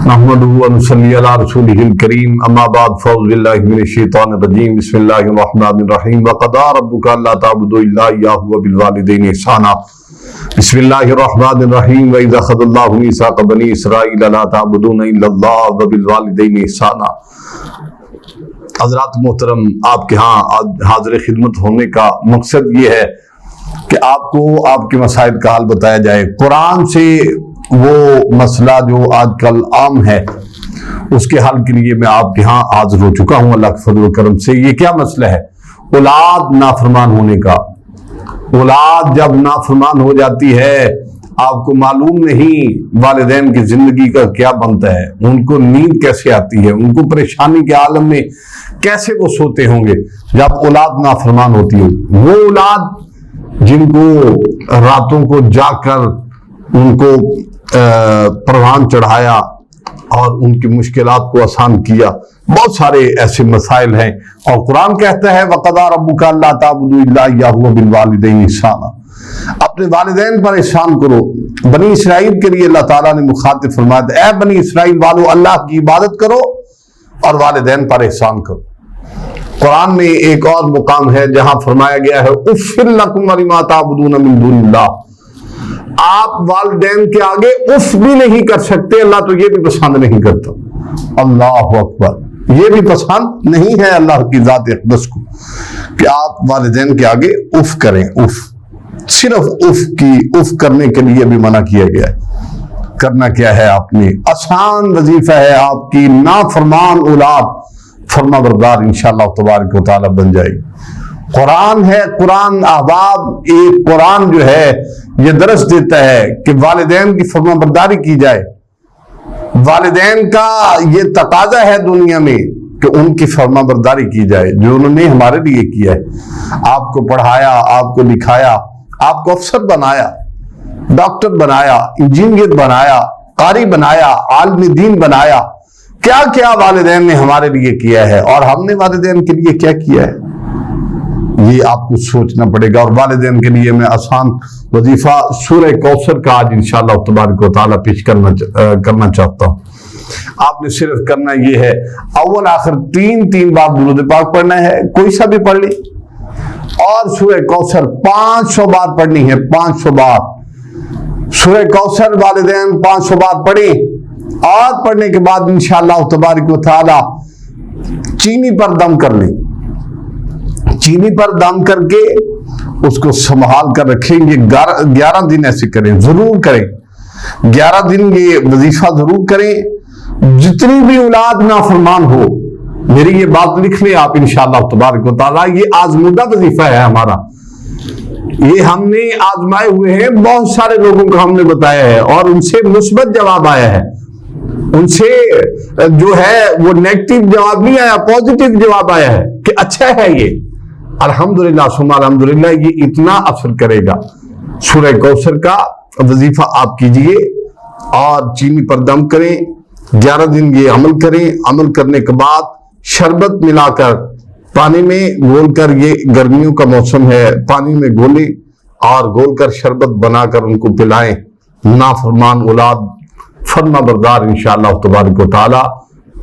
نحمده ونصلي على رسوله الكريم اما بعد فاعوذ بالله من الشيطان الرجيم بسم الله الرحمن الرحيم وقضى ربك الا تعبدوا الا اياه وبالوالدين احسانا بسم الله الرحمن الرحيم واذا اخذ الله ميثاق بني اسرائيل لا تعبدون الا الله وبالوالدين احسانا۔ حضرات محترم، آپ کے ہاں حاضر خدمت ہونے کا مقصد یہ ہے کہ آپ کو آپ کے مسائل کا حل بتایا جائے۔ قرآن سے وہ مسئلہ جو آج کل عام ہے اس کے حل کے لیے میں آپ کے ہاں حاضر ہو چکا ہوں اللہ کے فضل و کرم سے۔ یہ کیا مسئلہ ہے؟ اولاد نافرمان ہونے کا۔ اولاد جب نافرمان ہو جاتی ہے، آپ کو معلوم نہیں والدین کی زندگی کا کیا بنتا ہے، ان کو نیند کیسے آتی ہے، ان کو پریشانی کے عالم میں کیسے وہ سوتے ہوں گے جب اولاد نافرمان ہوتی ہے۔ وہ اولاد جن کو راتوں کو جا کر ان کو پروان چڑھایا اور ان کی مشکلات کو آسان کیا، بہت سارے ایسے مسائل ہیں، اور قرآن کہتا ہے وَقَضَىٰ رَبُّكَ أَلَّا تَعْبُدُوا إِلَّا إِيَّاهُ وَبِالْوَالِدَيْنِ إِحْسَانًا۔ اپنے والدین پر احسان کرو۔ بنی اسرائیل کے لیے اللہ تعالیٰ نے مخاطب فرمایا تھا، اے بنی اسرائیل والو، اللہ کی عبادت کرو اور والدین پر احسان کرو۔ قرآن میں ایک اور مقام ہے جہاں فرمایا گیا ہے اُفٍّ لَكُمْ وَلِمَا تَعْبُدُونَ مِن دُونِ اللَّهِ۔ آپ والدین کے آگے اف بھی نہیں کر سکتے، اللہ تو یہ بھی پسند نہیں کرتا۔ اللہ اکبر، یہ بھی پسند نہیں ہے اللہ کی ذات اقدس کو کہ آپ والدین کے آگے اف کریں۔ اف صرف اف کرنے کے لیے بھی منع کیا گیا ہے۔ کرنا کیا ہے آپ نے؟ آسان وظیفہ ہے آپ کی، نافرمان اولاد فرما بردار انشاءاللہ تبارک و تعالی بن جائے گی۔ قرآن ہے، قرآن احباب، ایک قرآن جو ہے یہ درس دیتا ہے کہ والدین کی فرما برداری کی جائے۔ والدین کا یہ تقاضا ہے دنیا میں کہ ان کی فرما برداری کی جائے جو انہوں نے ہمارے لیے کیا ہے۔ آپ کو پڑھایا، آپ کو لکھایا، آپ کو افسر بنایا، ڈاکٹر بنایا، انجینئر بنایا، قاری بنایا، عالم دین بنایا، کیا کیا والدین نے ہمارے لیے کیا ہے، اور ہم نے والدین کے لیے کیا کیا ہے، یہ آپ کو سوچنا پڑے گا۔ اور والدین کے لیے میں آسان وظیفہ سورہ کوثر کا آج انشاءاللہ تبارک و تعالیٰ پیش کرنا چاہتا ہوں۔ آپ نے صرف کرنا یہ ہے، اول آخر تین بار درود پاک پڑھنا ہے، کوئی سا بھی پڑھ لی، اور سورہ کوثر 500 بار پڑھنی ہے، 500 بار سورہ کوثر والدین 500 بار پڑھیں، اور پڑھنے کے بعد انشاءاللہ تبارک و تعالیٰ چینی پر دم کر لیں۔ چینی پر دم کر کے اس کو سنبھال کر رکھیں گے۔ 11 دن ایسے کریں، ضرور کریں، 11 دن یہ وظیفہ ضرور کریں۔ جتنی بھی اولاد نافرمان ہو، میری یہ بات لکھ لیں آپ انشاءاللہ تبارک و تعالیٰ، یہ آزمودہ وظیفہ ہے ہمارا، یہ ہم نے آزمائے ہوئے ہیں، بہت سارے لوگوں کو ہم نے بتایا ہے، اور ان سے مثبت جواب آیا ہے، ان سے جو ہے وہ نیگیٹو جواب نہیں آیا، پازیٹیو جواب آیا ہے کہ اچھا ہے یہ، الحمدللہ ثم الحمدللہ، یہ اتنا اثر کرے گا۔ سورہ کوثر کا وظیفہ آپ کیجئے اور چینی پر دم کریں، 11 دن یہ عمل کریں۔ عمل کرنے کے بعد شربت ملا کر پانی میں گھول کر، یہ گرمیوں کا موسم ہے، پانی میں گھولیں اور گھول کر شربت بنا کر ان کو پلائیں۔ نافرمان اولاد فرما بردار انشاءاللہ تبارک و تعالی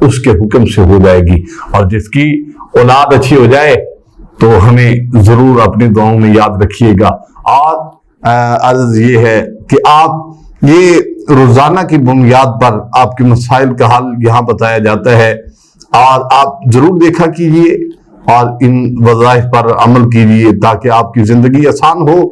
اس کے حکم سے ہو جائے گی، اور جس کی اولاد اچھی ہو جائے تو ہمیں ضرور اپنی دعاؤں میں یاد رکھیے گا۔ اور عرض یہ ہے کہ آپ یہ روزانہ کی بنیاد پر آپ کے مسائل کا حل یہاں بتایا جاتا ہے، اور آپ ضرور دیکھا کیجئے اور ان وظائف پر عمل کیجئے تاکہ آپ کی زندگی آسان ہو۔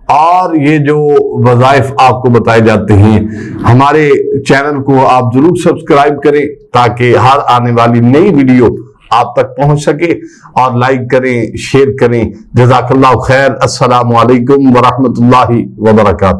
اور یہ جو وظائف آپ کو بتائے جاتے ہیں، ہمارے چینل کو آپ ضرور سبسکرائب کریں تاکہ ہر آنے والی نئی ویڈیو آپ تک پہنچ سکے، اور لائک کریں، شیئر کریں۔ جزاک اللہ خیر۔ السلام علیکم ورحمۃ اللہ وبرکاتہ۔